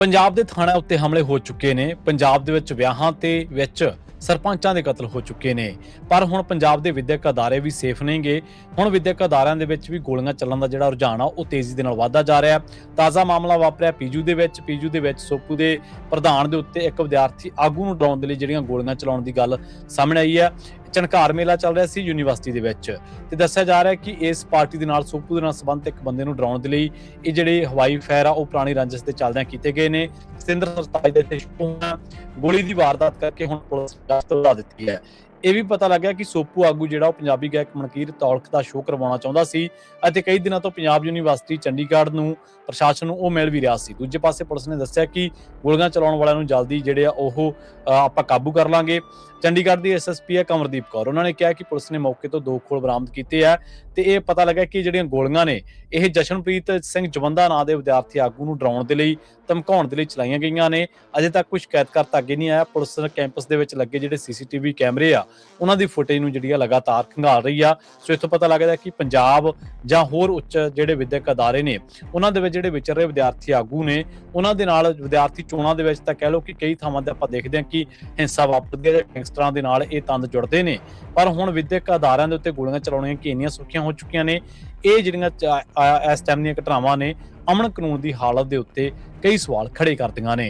ਪੰਜਾਬ ਦੇ ਥਾਣਿਆਂ ਉੱਤੇ ਹਮਲੇ ਹੋ ਚੁੱਕੇ ਨੇ। ਪੰਜਾਬ ਦੇ ਵਿੱਚ ਵਿਆਹਾਂ ਤੇ ਵਿੱਚ ਸਰਪੰਚਾਂ ਦੇ ਕਤਲ ਹੋ ਚੁੱਕੇ ਨੇ। ਪਰ ਹੁਣ ਪੰਜਾਬ ਦੇ ਵਿਦਿਅਕ ਅਦਾਰੇ ਵੀ ਸੇਫ ਨਹੀਂਗੇ। ਹੁਣ ਵਿਦਿਅਕ ਅਦਾਰਿਆਂ ਦੇ ਵਿੱਚ ਵੀ ਗੋਲੀਆਂ ਚੱਲਣ ਦਾ ਜਿਹੜਾ ਰੁਝਾਨ ਆ ਉਹ ਤੇਜ਼ੀ ਦੇ ਨਾਲ ਵਧਦਾ ਜਾ ਰਿਹਾ। ਤਾਜ਼ਾ ਮਾਮਲਾ ਵਾਪਰਿਆ ਪੀਜੂ ਦੇ ਵਿੱਚ ਸੋਪੂ ਦੇ ਪ੍ਰਧਾਨ ਦੇ ਉੱਤੇ ਇੱਕ ਵਿਦਿਆਰਥੀ ਆਗੂ ਨੂੰ ਡਰਾਉਣ ਦੇ ਲਈ ਜਿਹੜੀਆਂ ਗੋਲੀਆਂ ਚਲਾਉਣ ਦੀ ਗੱਲ ਸਾਹਮਣੇ ਆਈ ਹੈ। ਝਣਕਾਰ ਮੇਲਾ ਚੱਲ ਰਿਹਾ ਸੀ ਯੂਨੀਵਰਸਿਟੀ ਦੇ ਵਿੱਚ ਤੇ ਦੱਸਿਆ ਜਾ ਰਿਹਾ ਕਿ ਇਸ ਪਾਰਟੀ ਦੇ ਨਾਲ ਸੋਪੂ ਦੇ ਨਾਲ ਸੰਬੰਧਿਤ ਇੱਕ ਬੰਦੇ ਨੂੰ ਡਰਾਉਣ ਦੇ ਲਈ ਇਹ ਜਿਹੜੇ ਹਵਾਈ ਫਾਇਰ ਆ ਉਹ ਪੁਰਾਣੀ ਰੰਜਿਸ਼ ਦੇ ਚੱਲਦਿਆਂ ਕੀਤੇ ਗਏ ਨੇ। ਸਤਿੰਦਰ ਸਰਤਾਜ ਦੇ ਗੋਲੀ ਦੀ ਵਾਰਦਾਤ ਕਰਕੇ ਹੁਣ ਪੁਲਿਸ ਗਸ਼ਤ ਵਧਾ ਦਿੱਤੀ ਹੈ। ਇਹ ਵੀ ਪਤਾ ਲੱਗਿਆ ਕਿ ਸੋਪੂ ਆਗੂ ਜਿਹੜਾ ਉਹ ਪੰਜਾਬੀ ਗਾਇਕ ਮਨਕੀਰ ਤੌਲਖ ਦਾ ਸ਼ੋਅ ਕਰਵਾਉਣਾ ਚਾਹੁੰਦਾ ਸੀ ਅਤੇ ਕਈ ਦਿਨਾਂ ਤੋਂ ਪੰਜਾਬ ਯੂਨੀਵਰਸਿਟੀ ਚੰਡੀਗੜ੍ਹ ਨੂੰ ਪ੍ਰਸ਼ਾਸਨ ਨੂੰ ਉਹ ਮਿਲ ਵੀ ਰਿਹਾ ਸੀ। ਦੂਜੇ ਪਾਸੇ ਪੁਲਿਸ ਨੇ ਦੱਸਿਆ ਕਿ ਗੋਲੀਆਂ ਚਲਾਉਣ ਵਾਲਿਆਂ ਨੂੰ ਜਲਦੀ ਜਿਹੜੇ ਆ ਉਹ ਆਪਾਂ ਕਾਬੂ ਕਰ ਲਾਂਗੇ। ਚੰਡੀਗੜ੍ਹ ਦੀ ਐਸਐਸਪੀ ਹੈ ਕਮਰਦੀਪ ਕੌਰ, ਉਹਨਾਂ ਨੇ ਕਿਹਾ ਕਿ ਪੁਲਿਸ ਨੇ ਮੌਕੇ ਤੋਂ 2 ਖੋਲ ਬਰਾਮਦ ਕੀਤੇ ਆ ਤੇ ਇਹ ਪਤਾ ਲੱਗਾ ਕਿ ਜਿਹੜੀਆਂ ਗੋਲੀਆਂ ਨੇ ਇਹ ਜਸ਼ਨਪ੍ਰੀਤ ਸਿੰਘ ਜਵੰਦਾ ਨਾਂ ਦੇ ਵਿਦਿਆਰਥੀ ਆਗੂ ਨੂੰ ਡਰਾਉਣ ਦੇ ਲਈ ਧਮਕਾਉਣ ਦੇ ਲਈ ਚਲਾਈਆਂ ਗਈਆਂ ਨੇ। ਅਜੇ ਤੱਕ ਕੋਈ ਸ਼ਿਕਾਇਤਕਰਤਾ ਅੱਗੇ ਨਹੀਂ ਆਇਆ। ਪੁਲਿਸ ਕੈਂਪਸ ਦੇ ਵਿੱਚ ਲੱਗੇ ਜਿਹੜੇ ਸੀਸੀਟੀਵੀ ਕੈਮਰੇ ਆ ਉਹਨਾਂ ਦੀ ਫੁਟੇਜ ਨੂੰ ਜਿਹੜੀ ਆ ਲਗਾਤਾਰ ਖੰਗਾਲ ਰਹੀ ਆ। ਸੋ ਇੱਥੋਂ ਪਤਾ ਲੱਗਦਾ ਕਿ ਪੰਜਾਬ ਜਾਂ ਹੋਰ ਉੱਚ ਜਿਹੜੇ ਵਿਦਿਅਕ ਅਦਾਰੇ ਨੇ ਉਹਨਾਂ ਦੇ ਵਿੱਚ ਜਿਹੜੇ ਵਿਚਰ ਰਹੇ ਵਿਦਿਆਰਥੀ ਆਗੂ ਨੇ ਉਹਨਾਂ ਦੇ ਨਾਲ ਵਿਦਿਆਰਥੀ ਚੋਣਾਂ ਦੇ ਵਿੱਚ ਤਾਂ ਕਹਿ ਲਓ ਕਿ ਕਈ ਥਾਵਾਂ ਤੇ ਆਪਾਂ ਦੇਖਦੇ ਹਾਂ ਕਿ ਹਿੰਸਾ ਵਾਪਰਦੀ ਹੈ, ਗੈਂਗਸਟਰਾਂ ਦੇ ਨਾਲ ਇਹ ਤੰਦ ਜੁੜਦੇ ਨੇ। ਪਰ ਹੁਣ ਵਿਦਿਅਕ ਅਦਾਰਿਆਂ ਦੇ ਉੱਤੇ ਗੋਲੀਆਂ ਚਲਾਉਣੀਆਂ ਕਿ ਇੰਨੀਆਂ ਸੌਖੀਆਂ ਹੋ ਚੁੱਕੀਆਂ ਨੇ। ਇਹ ਜਿਹੜੀਆਂ ਇਸ ਟਾਈਮ ਦੀਆਂ ਘਟਨਾਵਾਂ ਨੇ ਅਮਨ ਕਾਨੂੰਨ ਦੀ ਹਾਲਤ ਦੇ ਉੱਤੇ ਕਈ ਸਵਾਲ ਖੜੇ ਕਰਦੀਆਂ ਨੇ।